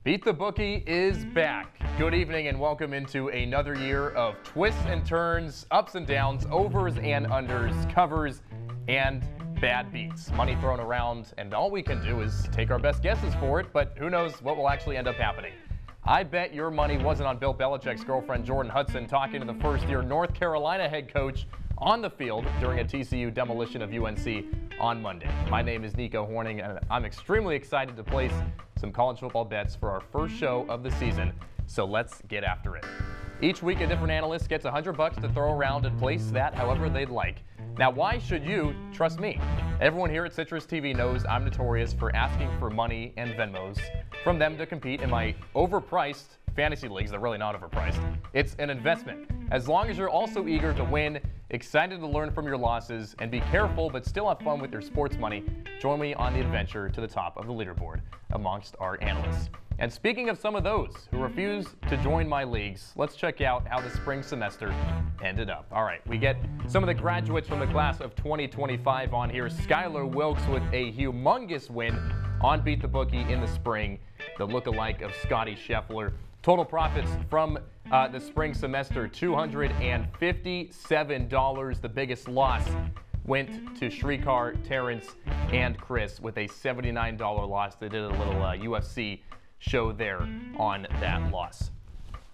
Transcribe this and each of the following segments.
Beat the Bookie is back. Good evening and welcome into another year of twists and turns, ups and downs, overs and unders, covers and bad beats. Money thrown around, and all we can do is take our best guesses for it, but who knows what will actually end up happening. I bet your money wasn't on Bill Belichick's girlfriend Jordan Hudson talking to the first-year North Carolina head coach on the field during a TCU demolition of UNC on Monday. My name is Nico Horning, and I'm extremely excited to place some college football bets for our first show of the season, so let's get after it. Each week, a different analyst gets $100 to throw around and place that however they'd like. Now, why should you trust me? Everyone here at CitrusTV knows I'm notorious for asking for money and Venmos from them to compete in my overpriced fantasy leagues. They're really not overpriced. It's an investment. As long as you're also eager to win, excited to learn from your losses, and be careful but still have fun with your sports money, join me on the adventure to the top of the leaderboard amongst our analysts. And speaking of some of those who refuse to join my leagues, let's check out how the spring semester ended up. All right, we get some of the graduates from the class of 2025 on here. Skylar Wilkes with a humongous win on Beat the Bookie in the spring, the look-alike of Scotty Scheffler. Total profits from the spring semester, $257. The biggest loss went to Shrikar, Terrence, and Chris with a $79 loss. They did a little UFC show there on that loss.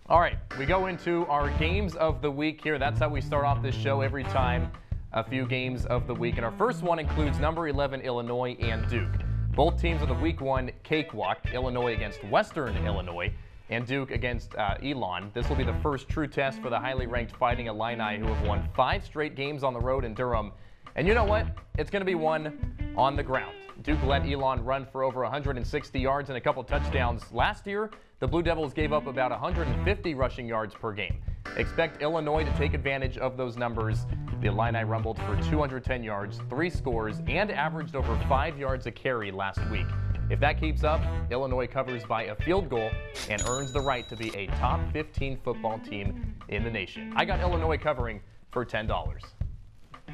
All right, we go into our games of the week here. That's how we start off this show every time, a few games of the week. And our first one includes number 11 Illinois and Duke. Both teams of the week one cakewalk, Illinois against Western Illinois and Duke against Elon. This will be the first true test for the highly ranked Fighting Illini, who have won 5 straight games on the road in Durham. And you know what? It's going to be one on the ground. Duke let Elon run for over 160 yards and a couple touchdowns. Last year, the Blue Devils gave up about 150 rushing yards per game. Expect Illinois to take advantage of those numbers. The Illini rumbled for 210 yards, 3 scores, and averaged over 5 yards a carry last week. If that keeps up, Illinois covers by a field goal and earns the right to be a top 15 football team in the nation. I got Illinois covering for $10.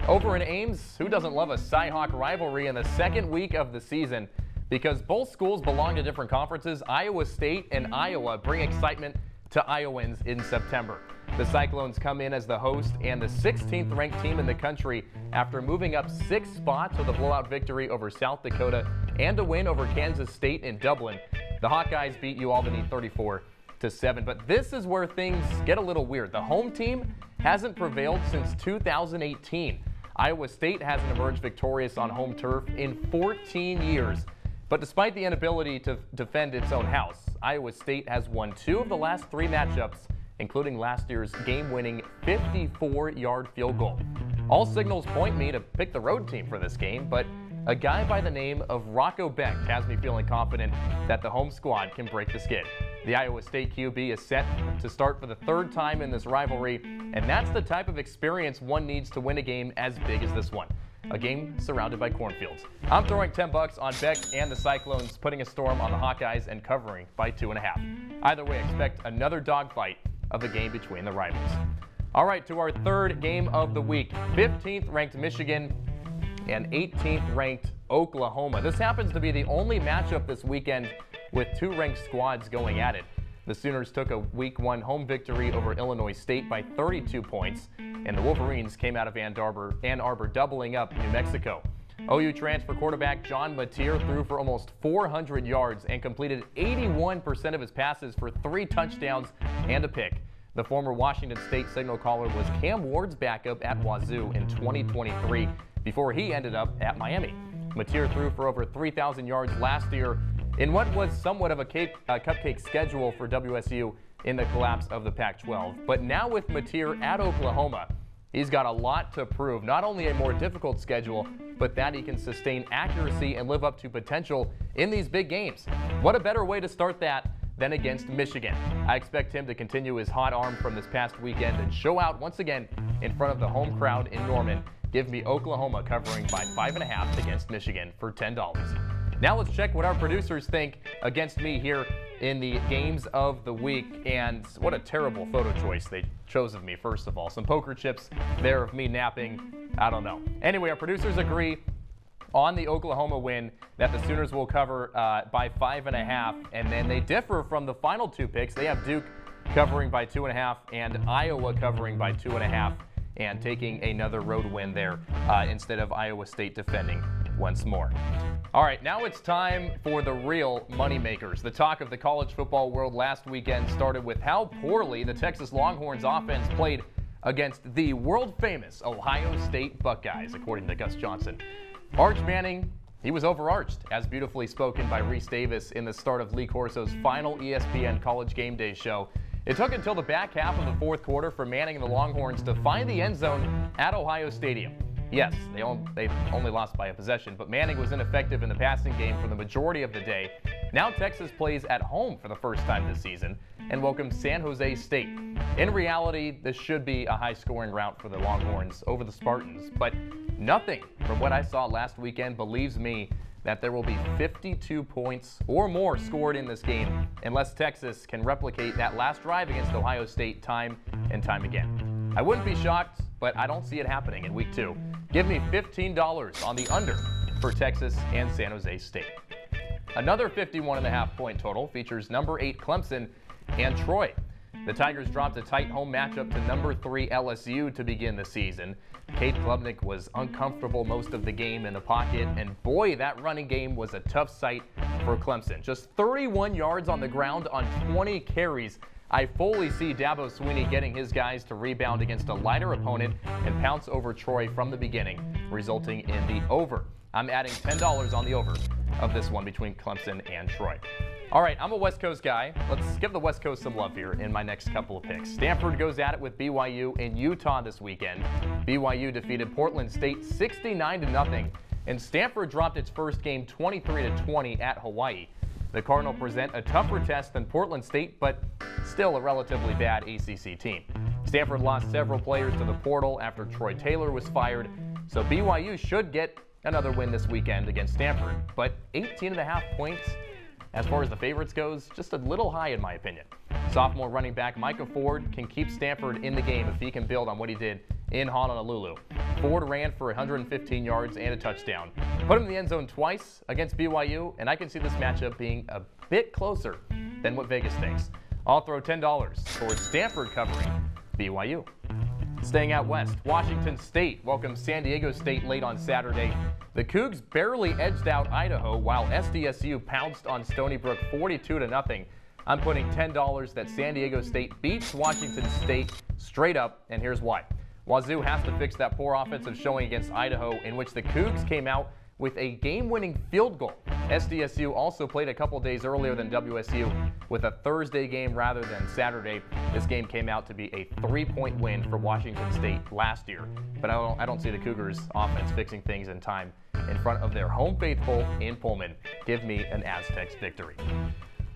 Over in Ames, who doesn't love a Cy-Hawk rivalry in the second week of the season? Because both schools belong to different conferences, Iowa State and Iowa bring excitement to Iowans in September. The Cyclones come in as the host and the 16th ranked team in the country after moving up 6 spots with a blowout victory over South Dakota and a win over Kansas State in Dublin. The Hawkeyes beat UAlbany 34-7, but this is where things get a little weird. The home team hasn't prevailed since 2018. Iowa State hasn't emerged victorious on home turf in 14 years. But despite the inability to defend its own house, Iowa State has won 2 of the last 3 matchups, including last year's game-winning 54-yard field goal. All signals point me to pick the road team for this game, but a guy by the name of Rocco Becht has me feeling confident that the home squad can break the skid. The Iowa State QB is set to start for the 3rd time in this rivalry, and that's the type of experience one needs to win a game as big as this one. A game surrounded by cornfields. I'm throwing $10 on Becht and the Cyclones, putting a storm on the Hawkeyes and covering by 2.5. Either way, expect another dogfight of the game between the rivals. All right, to our 3rd game of the week. 15th ranked Michigan and 18th ranked Oklahoma. This happens to be the only matchup this weekend with 2 ranked squads going at it. The Sooners took a week 1 home victory over Illinois State by 32 points, and the Wolverines came out of Ann Arbor doubling up New Mexico. OU transfer quarterback John Mateer threw for almost 400 yards and completed 81% of his passes for 3 touchdowns and a pick. The former Washington State signal caller was Cam Ward's backup at Wazoo in 2023 before he ended up at Miami. Mateer threw for over 3,000 yards last year in what was somewhat of a cupcake schedule for WSU in the collapse of the Pac-12. But now with Mateer at Oklahoma, he's got a lot to prove. Not only a more difficult schedule, but that he can sustain accuracy and live up to potential in these big games. What a better way to start that than against Michigan. I expect him to continue his hot arm from this past weekend and show out once again in front of the home crowd in Norman. Give me Oklahoma covering by 5.5 against Michigan for $10. Now let's check what our producers think against me here in the games of the week. And what a terrible photo choice they chose of me, first of all. Some poker chips there of me napping. I don't know. Anyway, our producers agree on the Oklahoma win that the Sooners will cover by 5.5, and then they differ from the final two picks. They have Duke covering by 2.5 and Iowa covering by 2.5 and taking another road win there instead of Iowa State defending once more. All right, now it's time for the real moneymakers. The talk of the college football world last weekend started with how poorly the Texas Longhorns offense played against the world-famous Ohio State Buckeyes, according to Gus Johnson. Arch Manning, he was overarched, as beautifully spoken by Reese Davis in the start of Lee Corso's final ESPN College Game Day show. It took until the back half of the fourth quarter for Manning and the Longhorns to find the end zone at Ohio Stadium. Yes, they only lost by a possession, but Manning was ineffective in the passing game for the majority of the day. Now Texas plays at home for the first time this season and welcomes San Jose State. In reality, this should be a high-scoring rout for the Longhorns over the Spartans, but nothing from what I saw last weekend believes me that there will be 52 points or more scored in this game unless Texas can replicate that last drive against Ohio State time and time again. I wouldn't be shocked, but I don't see it happening in week 2. Give me $15 on the under for Texas and San Jose State. Another 51.5 point total features number 8 Clemson and Troy. The Tigers dropped a tight home matchup to number 3 LSU to begin the season. Cade Klubnik was uncomfortable most of the game in the pocket, and boy, that running game was a tough sight for Clemson. Just 31 yards on the ground on 20 carries. I fully see Dabo Swinney getting his guys to rebound against a lighter opponent and pounce over Troy from the beginning, resulting in the over. I'm adding $10 on the over of this one between Clemson and Troy. All right, I'm a West Coast guy. Let's give the West Coast some love here in my next couple of picks. Stanford goes at it with BYU in Utah this weekend. BYU defeated Portland State 69-0, and Stanford dropped its first game 23-20 at Hawaii. The Cardinal present a tougher test than Portland State, but still a relatively bad ACC team. Stanford lost several players to the portal after Troy Taylor was fired, so BYU should get another win this weekend against Stanford, but 18.5 points as far as the favorites goes, just a little high in my opinion. Sophomore running back Micah Ford can keep Stanford in the game if he can build on what he did in Honolulu. Ford ran for 115 yards and a touchdown. Put him in the end zone twice against BYU, and I can see this matchup being a bit closer than what Vegas thinks. I'll throw $10 towards Stanford covering BYU. Staying out west, Washington State welcomes San Diego State late on Saturday. The Cougs barely edged out Idaho while SDSU pounced on Stony Brook 42-0. I'm putting $10 that San Diego State beats Washington State straight up, and here's why. Wazoo has to fix that poor offensive showing against Idaho, in which the Cougs came out with a game-winning field goal. SDSU also played a couple days earlier than WSU with a Thursday game rather than Saturday. This game came out to be a 3-point win for Washington State last year, but I don't see the Cougars offense fixing things in time in front of their home faithful in Pullman. Give me an Aztecs victory.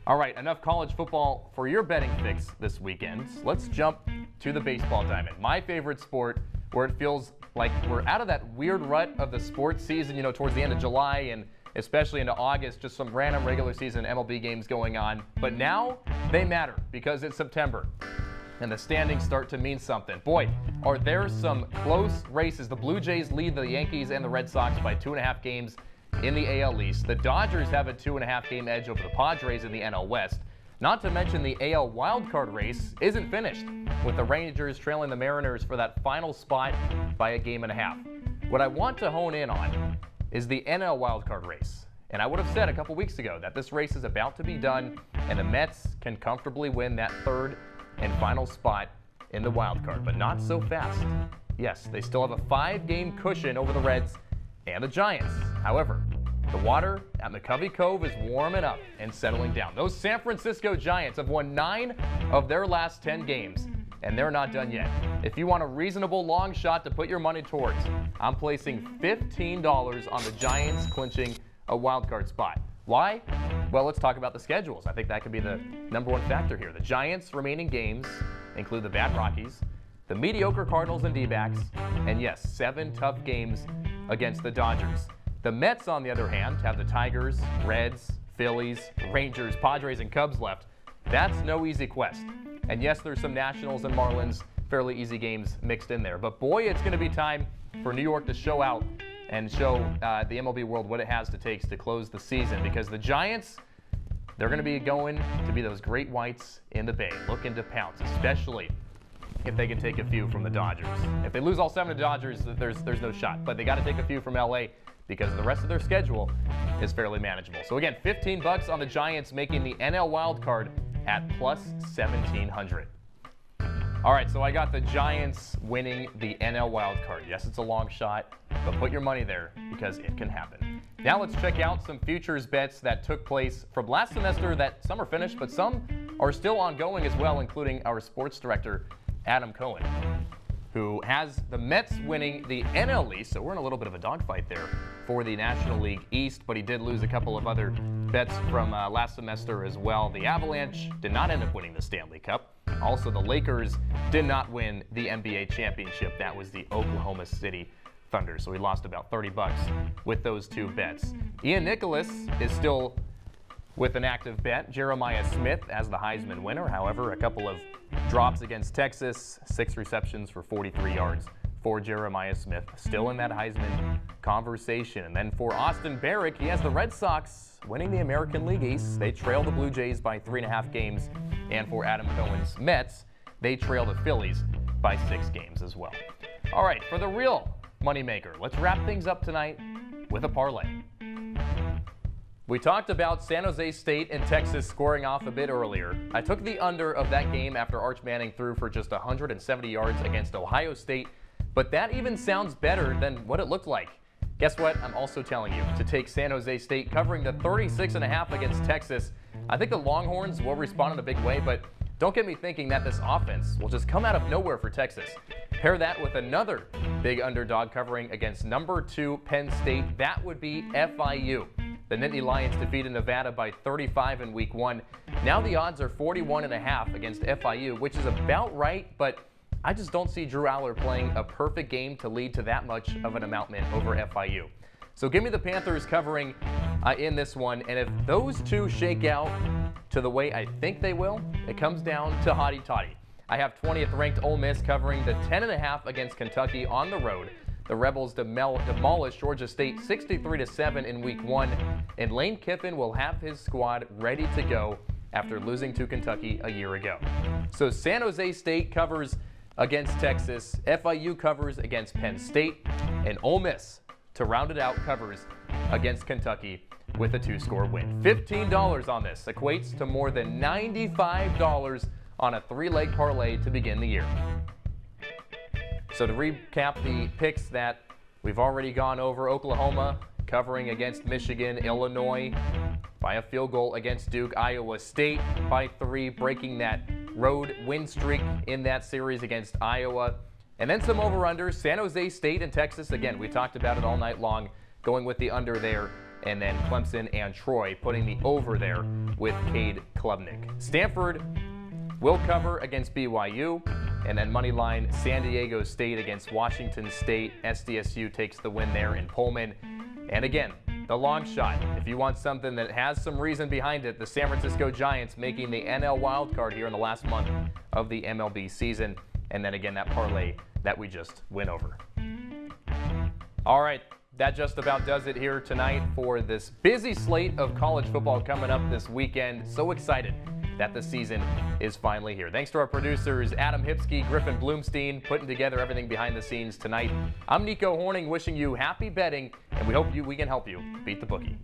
All right, enough college football for your betting fix this weekend. Let's jump to the baseball diamond, my favorite sport, where it feels like we're out of that weird rut of the sports season, you know, towards the end of July and especially into August, just some random regular season MLB games going on. But now they matter because it's September and the standings start to mean something. Boy, are there some close races. The Blue Jays lead the Yankees and the Red Sox by 2.5 games in the AL East. The Dodgers have a 2.5 game edge over the Padres in the NL West. Not to mention the AL wildcard race isn't finished, with the Rangers trailing the Mariners for that final spot by 1.5 games. What I want to hone in on is the NL wildcard race. And I would have said a couple weeks ago that this race is about to be done and the Mets can comfortably win that third and final spot in the wildcard, but not so fast. Yes, they still have a 5-game cushion over the Reds and the Giants. However, the water at McCovey Cove is warming up and settling down. Those San Francisco Giants have won 9 of their last 10 games, and they're not done yet. If you want a reasonable long shot to put your money towards, I'm placing $15 on the Giants clinching a wildcard spot. Why? Well, let's talk about the schedules. I think that could be the #1 factor here. The Giants' remaining games include the bad Rockies, the mediocre Cardinals and D-backs, and yes, 7 tough games against the Dodgers. The Mets, on the other hand, have the Tigers, Reds, Phillies, Rangers, Padres, and Cubs left. That's no easy quest. And yes, there's some Nationals and Marlins, fairly easy games mixed in there. But boy, it's going to be time for New York to show out and show the MLB world what it has to take to close the season, because the Giants, they're going to be going to be those great whites in the Bay, looking to pounce, especially if they can take a few from the Dodgers. If they lose all 7 to Dodgers, there's no shot. But they got to take a few from LA because the rest of their schedule is fairly manageable. So again, $15 on the Giants, making the NL wild card at plus 1,700. All right, so I got the Giants winning the NL wild card. Yes, it's a long shot, but put your money there because it can happen. Now let's check out some futures bets that took place from last semester that some are finished, but some are still ongoing as well, including our sports director, Adam Cohen, who has the Mets winning the NL East, so we're in a little bit of a dogfight there for the National League East, but he did lose a couple of other bets from last semester as well. The Avalanche did not end up winning the Stanley Cup. Also, the Lakers did not win the NBA championship. That was the Oklahoma City Thunder, so he lost about $30 with those 2 bets. Ian Nicholas is still with an active bet. Jeremiah Smith as the Heisman winner. However, a couple of drops against Texas, 6 receptions for 43 yards for Jeremiah Smith. Still in that Heisman conversation. And then for Austin Barrick, he has the Red Sox winning the American League East. They trail the Blue Jays by 3.5 games. And for Adam Cohen's Mets, they trail the Phillies by 6 games as well. All right, for the real moneymaker, let's wrap things up tonight with a parlay. We talked about San Jose State and Texas scoring off a bit earlier. I took the under of that game after Arch Manning threw for just 170 yards against Ohio State, but that even sounds better than what it looked like. Guess what? I'm also telling you to take San Jose State covering the 36.5 against Texas. I think the Longhorns will respond in a big way, but don't get me thinking that this offense will just come out of nowhere for Texas. Pair that with another big underdog covering against number 2 Penn State. That would be FIU. The Nittany Lions defeated Nevada by 35 in week 1. Now the odds are 41.5 against FIU, which is about right, but I just don't see Drew Aller playing a perfect game to lead to that much of an amountment over FIU. So give me the Panthers covering in this one, and if those 2 shake out to the way I think they will, it comes down to hotty toddy. I have 20th ranked Ole Miss covering the 10.5 against Kentucky on the road. The Rebels demolished Georgia State 63-7 in week 1, and Lane Kiffin will have his squad ready to go after losing to Kentucky a year ago. So San Jose State covers against Texas, FIU covers against Penn State, and Ole Miss, to round it out, covers against Kentucky with a 2-score win. $15 on this equates to more than $95 on a 3-leg parlay to begin the year. So to recap the picks that we've already gone over, Oklahoma covering against Michigan, Illinois by a field goal against Duke, Iowa State by 3, breaking that road win streak in that series against Iowa. And then some over-unders, San Jose State and Texas. Again, we talked about it all night long, going with the under there. And then Clemson and Troy putting the over there with Cade Klubnik. Stanford will cover against BYU. And then money line, San Diego State against Washington State. SDSU takes the win there in Pullman. And again, the long shot. If you want something that has some reason behind it, the San Francisco Giants making the NL wild card here in the last month of the MLB season. And then again, that parlay that we just went over. All right, that just about does it here tonight for this busy slate of college football coming up this weekend. So excited that the season is finally here. Thanks to our producers, Adam Hipsky, Griffin Bloomstein, putting together everything behind the scenes tonight. I'm Nico Horning, wishing you happy betting, and we hope we can help you beat the bookie.